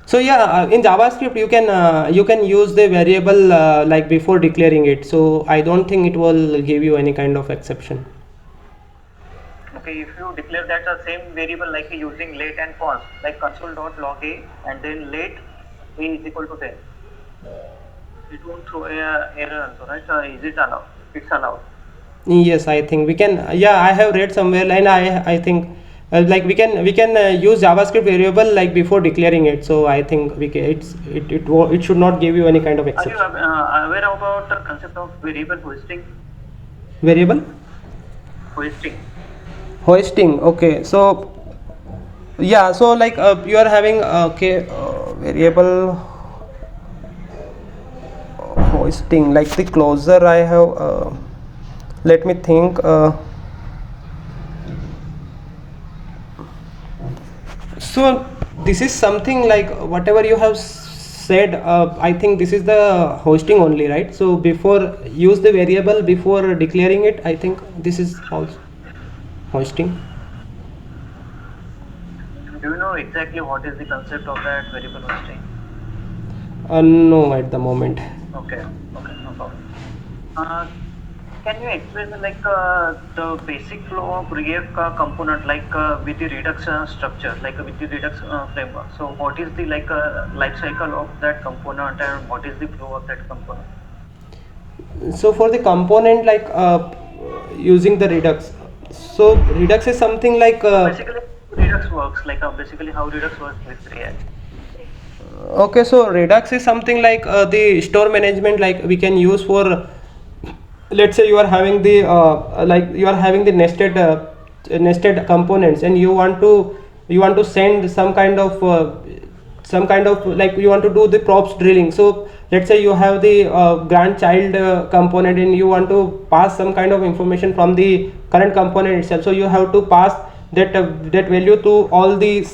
So yeah, in JavaScript you can use the variable like before declaring it. So I don't think it will give you any kind of exception. Okay, if you declare that the same variable like using late and const, like console.log a and then late a is equal to 10, it won't throw a error also, right? Is it allowed? It's allowed. Yes, I think we can. Yeah, I have read somewhere, and I think like we can use JavaScript variable like before declaring it. So I think we can. It should not give you any kind of Are you exception. aware about the concept of variable hoisting? Variable Hoisting. hoisting. Okay, so yeah, so like you are having okay variable hoisting like the closer I have. Let me think. So this is something like whatever you have said. I think this is the hosting only, right? So before use the variable before declaring it. I think this is also hosting. Do you know exactly what is the concept of that variable hoisting? No, at the moment. Okay, no problem. Can you explain like the basic flow of React component like with the Redux structure, like with the Redux framework? So what is the like life cycle of that component and what is the flow of that component? So for the component like using the Redux. So Redux is something like Basically, Redux works like basically how Redux works with React. okay, so Redux is something like the store management like we can use for, let's say you are having the like you are having the nested components, and you want to send some kind of like you want to do the props drilling. So let's say you have the grandchild component, and you want to pass some kind of information from the current component itself. So you have to pass that value to all the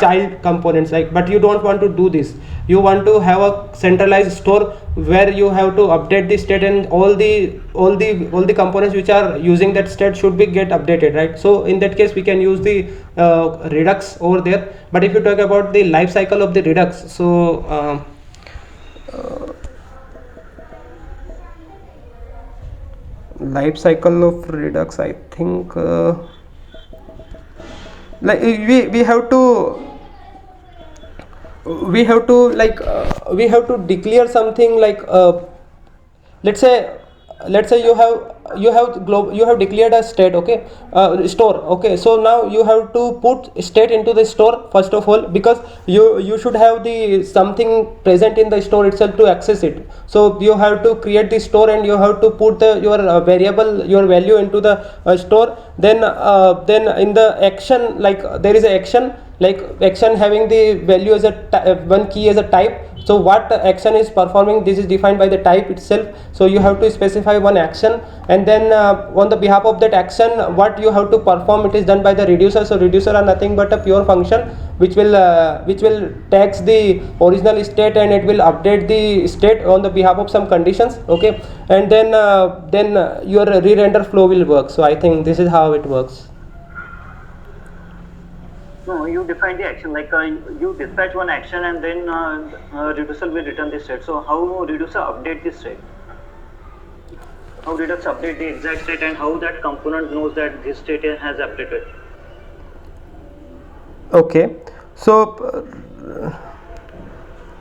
child components, like, but you don't want to do this. You want to have a centralized store where you have to update the state, and all the components which are using that state should be get updated, right? So in that case we can use the Redux over there. But if you talk about the life cycle of the Redux, so life cycle of Redux, I think like we have to like we have to declare something like let's say you have declared a state, okay, store, okay. So now you have to put state into the store first of all, because you should have the something present in the store itself to access it. So you have to create the store, and you have to put your variable, your value into the store. Then in the action, like there is a action, like action having the value as a one key as a type. So what action is performing, this is defined by the type itself. So you have to specify one action, and then on the behalf of that action what you have to perform, it is done by the reducer. So reducer are nothing but a pure function which will takes the original state, and it will update the state on the behalf of some conditions, okay. And then your re-render flow will work. So I think this is how it works. No, you define the action like you dispatch one action, and then reducer will return the state. So how reducer update the state? How Redux update the exact state, and how that component knows that this state has updated? Okay, so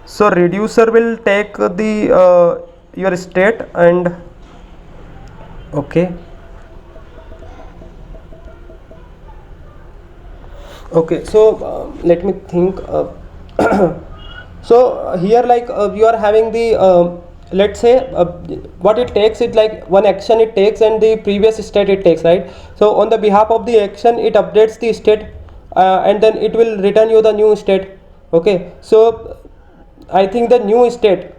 so reducer will take the your state, and okay, okay. So let me think. So here like you are having the let's say what it takes, it like one action it takes and the previous state it takes, right? So on the behalf of the action it updates the state, and then it will return you the new state, okay. So I think the new state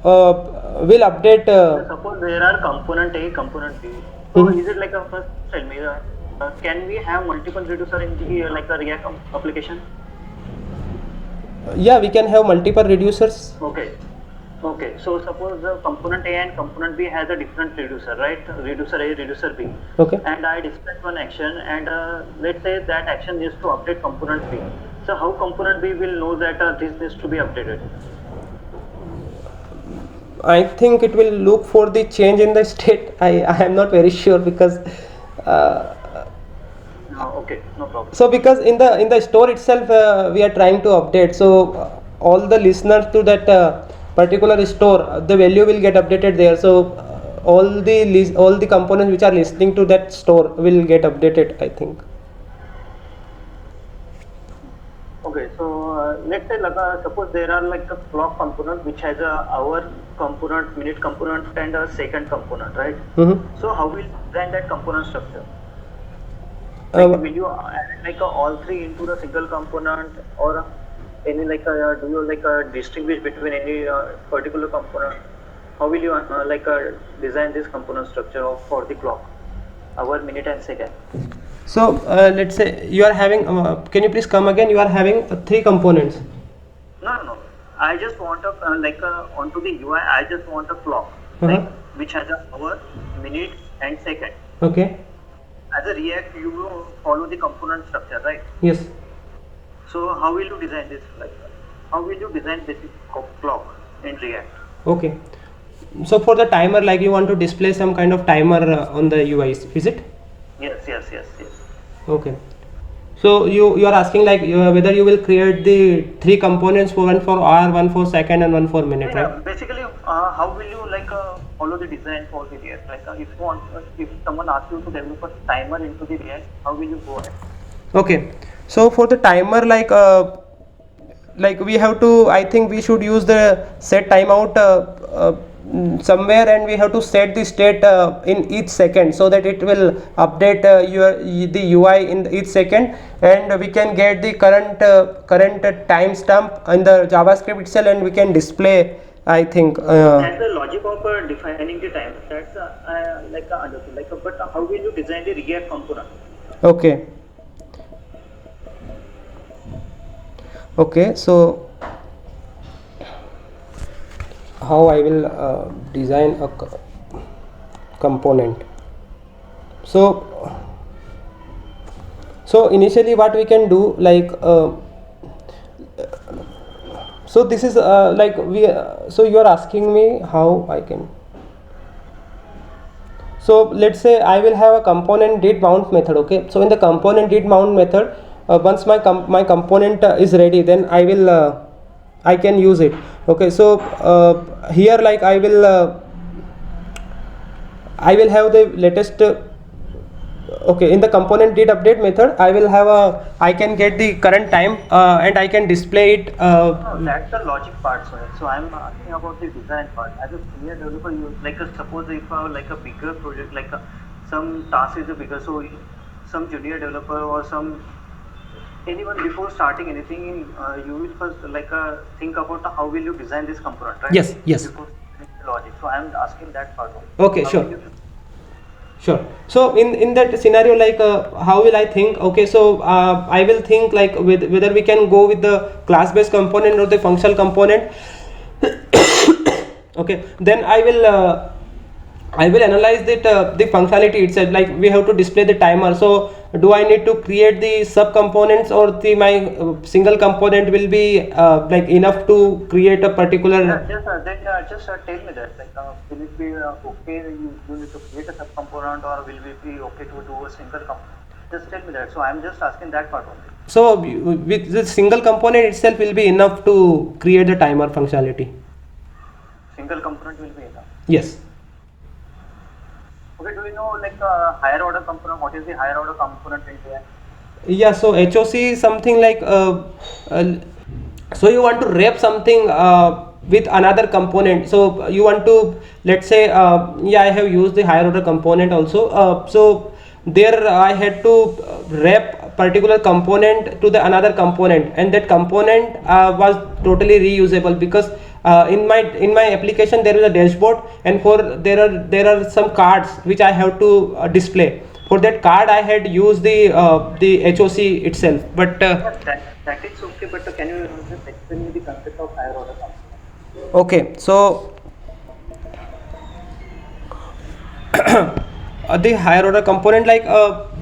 will update Suppose there are component A, component B. So is it like a first tell me can we have multiple reducer in the like a React application? yeah, we can have multiple reducers. Okay, so suppose the component A and component B has a different reducer, right? Reducer A, reducer B. Okay. And I dispatch one action, and let's say that action is to update component B. So how component B will know that this needs to be updated? I think it will look for the change in the state. I am not very sure because Okay, no problem. so because in the store itself we are trying to update, so all the listeners to that particular store, the value will get updated there. So all the components which are listening to that store will get updated, I think. Okay, so let's say suppose there are like a clock component which has a hour component, minute component, and a second component, right? Mm-hmm. So how will you design that component structure? Like, will you add like all three into the single component, or any like do you like distinguish between any particular component? How will you design this component structure for the clock, hour, minute, and second? So let's say you are having can you please come again? You are having three components. No. I just want a onto the UI. I just want a clock, like which has an hour, minute, and second. Okay. As a React, you will follow the component structure, right? Yes. So how will you design this? Like, how will you design basic clock in React? Okay. So for the timer, like you want to display some kind of timer on the UIs, is it? Yes. Okay. So you are asking like whether you will create the three components, one for hour, one for second, and one for minute, Yeah, right? basically, how will you follow the design for the React? If someone asks you to develop a timer into the React, how will you go ahead? Okay. So for the timer, like we have to, I think we should use the set timeout somewhere, and we have to set the state in each second so that it will update the UI in each second, and we can get the current timestamp in the JavaScript itself, and we can display, I think. That's the logic of defining the time. That's understood. But how will you design the React component? Okay. Okay, so how I will design a component. So initially what we can do, like so this is like so you are asking me how I can. So let's say I will have a component did mount method. Okay, so in the component did mount method, once my component is ready, then I can use it. Okay, so here like I will have the latest okay, in the component did update method I can get the current time and I can display it. No, that's the logic part. So I'm asking about the design part. As a senior developer, you suppose if a bigger project, some task is a bigger, so some junior developer or anyone before starting anything, you will first think about how will you design this component, right? Yes. Before the logic. So I'm asking that part only. Okay, sure. So in that scenario, like how will I think? Okay, so I will think like whether we can go with the class based component or the functional component. Okay, then I will analyze the functionality itself. Like we have to display the timer, so do I need to create the sub components, or my single component will be like enough to create a particular. Just tell me that, will it be okay you need to create a sub component, or will it be okay to do a single component? Just tell me that. So I'm just asking that part only. So with the single component itself will be enough to create the timer functionality. Single component will be enough. Yes. Okay, do you know higher order component? What is the higher order component in there? Yeah, so HOC is something like so you want to wrap something with another component. So you want to, let's say I have used the higher order component also. So there I had to wrap particular component to the another component, and that component was totally reusable because in my application there is a dashboard, and there are some cards which I have to display. For that card I had used the HOC itself, but that is okay. But can you just explain me the concept of higher order component? Okay, so the higher order component, like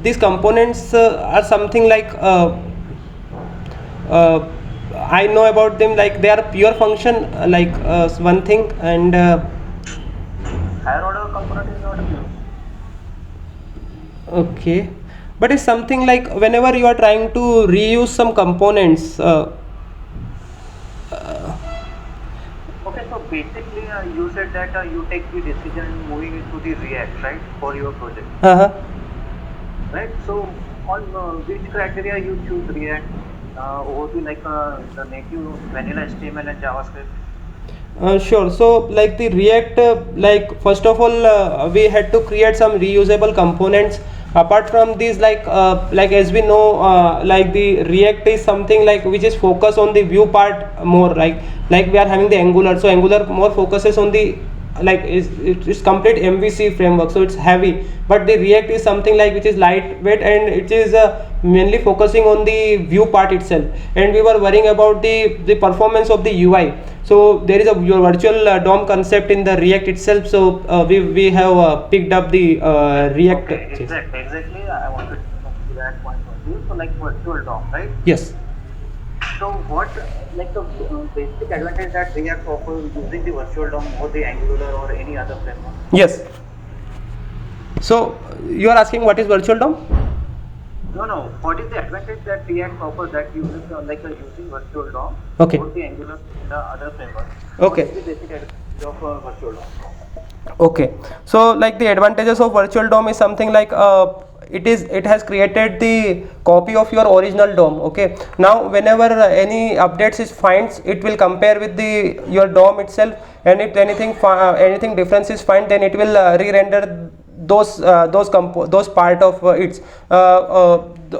these components are something like I know about them, like they are pure function, one thing, and Higher order component is not a pure. okay, but it's something like whenever you are trying to reuse some components. Okay, so basically you said that you take the decision moving into the React, right, for your project, Uh-huh. right? So on which criteria you choose React over the native vanilla HTML and JavaScript? Sure. So, like the React, like first of all, we had to create some reusable components. Apart from these, like as we know, like the React is something like which is focused on the view part more. Like we are having the Angular, so Angular more focuses on the like it's complete MVC framework, so it's heavy. But the React is something like which is lightweight, and it is mainly focusing on the view part itself. And we were worrying about the performance of the UI. So there is a your virtual DOM concept in the React itself. So we have picked up the React. Okay, exactly. I wanted to come to that point only. So like virtual DOM, right? Yes. So what like the basic advantage that React offers using the virtual DOM or the Angular or any other framework? Yes. So you are asking what is virtual DOM? No. What is the advantage that React offers that uses using virtual DOM Okay. or the Angular and the other framework? Okay. What is the basic advantage of virtual DOM? Okay, so like the advantages of virtual DOM is something like it has created the copy of your original DOM. Okay, now whenever any updates is finds, it will compare with the your DOM itself, and if anything difference is find, then it will re-render those part of the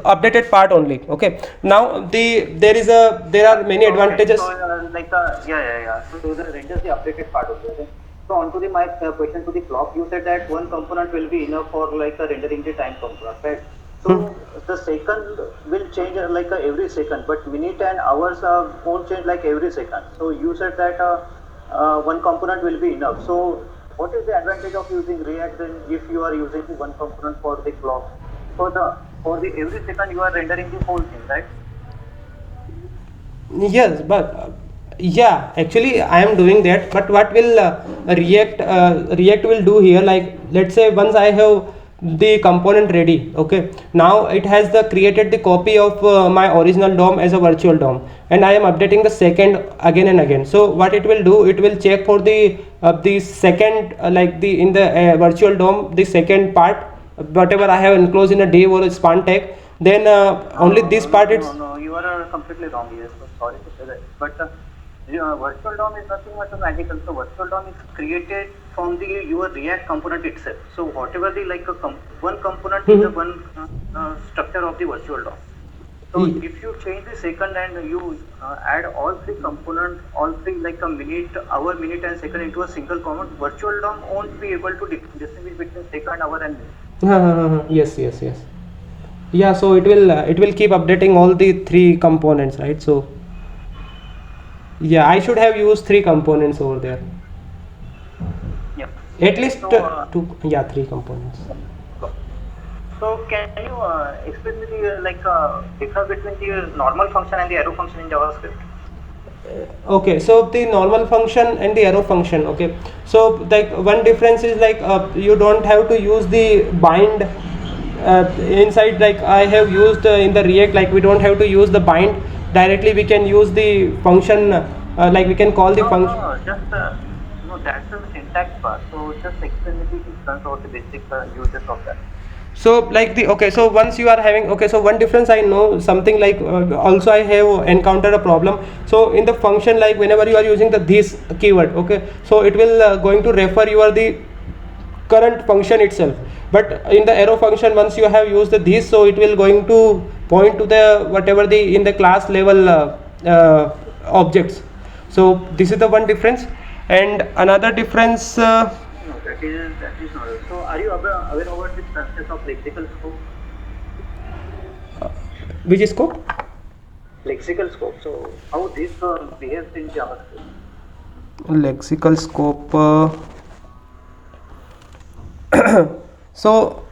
updated part only. Okay, now there are many advantages. Okay, so yeah. So the renders the updated part of it. So on to my question to the clock, you said that one component will be enough for rendering the time component, right? So the second will change every second, but minute and hours won't change like every second. So you said that one component will be enough. So what is the advantage of using React then if you are using the one component for the clock? For the every second you are rendering the whole thing, right? Yes, but yeah, actually I am doing that. But what will React will do here? Like let's say once I have the component ready, okay, now it has created the copy of my original DOM as a virtual DOM, and I am updating the second again and again. So what it will do, it will check for the second like the in the virtual DOM, the second part, whatever I have enclosed in a div or a span tag. Then only this part it's No, you are completely wrong. Yes, so sorry to say that. But virtual DOM is nothing but a magical. So virtual DOM is created from your React component itself. So whatever the one component is the one structure of the virtual DOM. So if you change the second and you add all three components, all three like a minute, hour, minute, and second into a single comment, virtual DOM won't be able to distinguish between second, hour, and minute. yes. Yeah, so it will keep updating all the three components, right? So yeah, I should have used three components over there. Yeah. At least So, three components. So can you explain me the difference between the normal function and the arrow function in JavaScript? Okay, so the normal function and the arrow function. Okay, so like one difference is like you don't have to use the bind inside. Like I have used in the React, like we don't have to use the bind directly. We can use the function, like we can call the function. No, just no, that's the syntax part. So just explain me the difference or the basic uses of that. So like so once you are having, so one difference I know something like also I have encountered a problem. So in the function, like whenever you are using this keyword, okay, so it will going to refer the current function itself. But in the arrow function, once you have used this, so it will going to point to the whatever in the class level objects. So this is the one difference. And another difference, No, that is not. So are you aware about the concept of lexical scope? which is scope? Lexical scope. So how this behaves in JavaScript? Lexical scope. So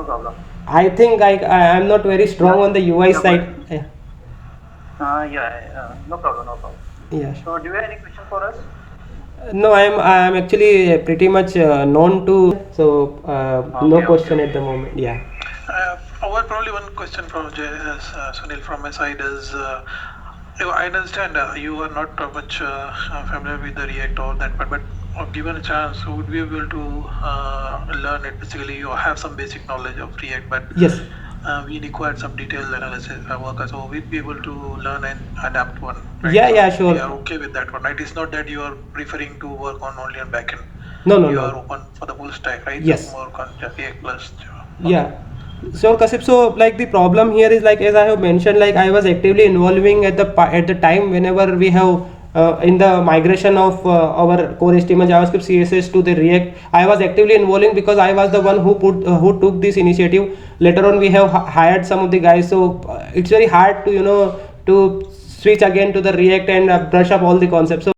problem. I think I am not very strong on the UI Yeah, side. No problem, no problem. Yeah. So, do you have any question for us? No, I'm actually pretty much known to, so no Okay, question okay. at the moment. Yeah. Probably one question from Sunil from my side is, I understand you are not much familiar with the React or that, but given a chance, would we be able to learn it? Basically, you have some basic knowledge of React, but Yes. we required some detailed analysis work, so we'd be able to learn and adapt one. Right? Yeah, So yeah, sure. We are okay with that one, right? It's not that you are preferring to work on only on backend. No, no, You no. are open for the full stack, right? Yes. More on React plus Java. Yeah. So Kasip, so like the problem here is, like as I have mentioned, like I was actively involving at the time whenever we have in the migration of our core HTML, JavaScript, CSS to the React. I was actively involving because I was the one who took this initiative. Later on, we have hired some of the guys, so it's very hard to to switch again to the React and brush up all the concepts. So